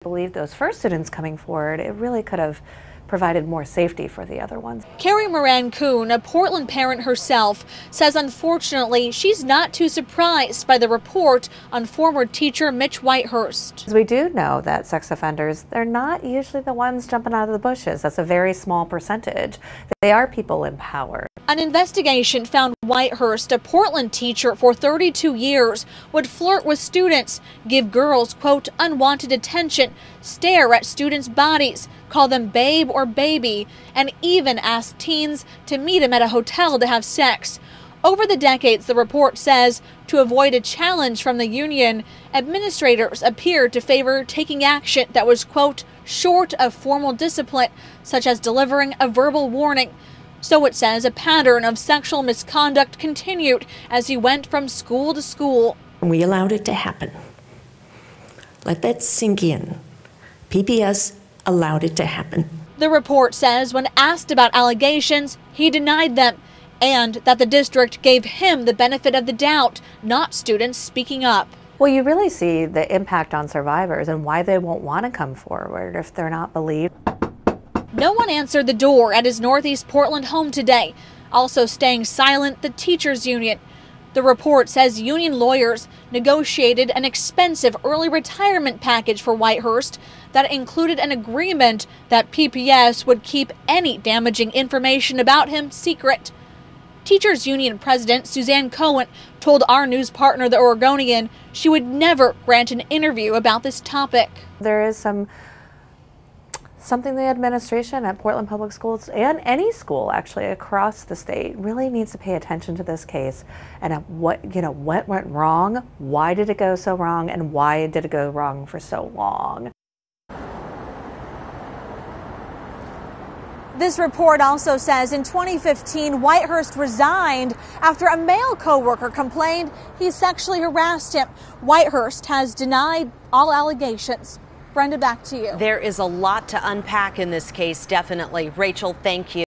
I believe those first students coming forward, it really could have provided more safety for the other ones. Carrie Moran-Kuhn, a Portland parent herself, says unfortunately she's not too surprised by the report on former teacher Mitch Whitehurst. We do know that sex offenders, they're not usually the ones jumping out of the bushes. That's a very small percentage. They are people in power. An investigation found Whitehurst, a Portland teacher for 32 years, would flirt with students, give girls, quote, unwanted attention, stare at students' bodies, call them babe or baby, and even ask teens to meet him at a hotel to have sex. Over the decades, the report says, to avoid a challenge from the union, administrators appeared to favor taking action that was, quote, short of formal discipline, such as delivering a verbal warning. So it says a pattern of sexual misconduct continued as he went from school to school. We allowed it to happen. Let that sink in. PPS allowed it to happen. The report says when asked about allegations, he denied them, and that the district gave him the benefit of the doubt, not students speaking up. Well, you really see the impact on survivors and why they won't want to come forward if they're not believed. No one answered the door at his Northeast Portland home today. Also staying silent, the teachers union. The report says union lawyers negotiated an expensive early retirement package for Whitehurst that included an agreement that PPS would keep any damaging information about him secret. Teachers Union President Suzanne Cohen told our news partner, The Oregonian, she would never grant an interview about this topic. There is something the administration at Portland Public Schools and any school actually across the state really needs to pay attention to this case and what went wrong, why did it go so wrong, and why did it go wrong for so long. This report also says in 2015, Whitehurst resigned after a male coworker complained he sexually harassed him. Whitehurst has denied all allegations. Brenda, back to you. There is a lot to unpack in this case, definitely. Rachel, thank you.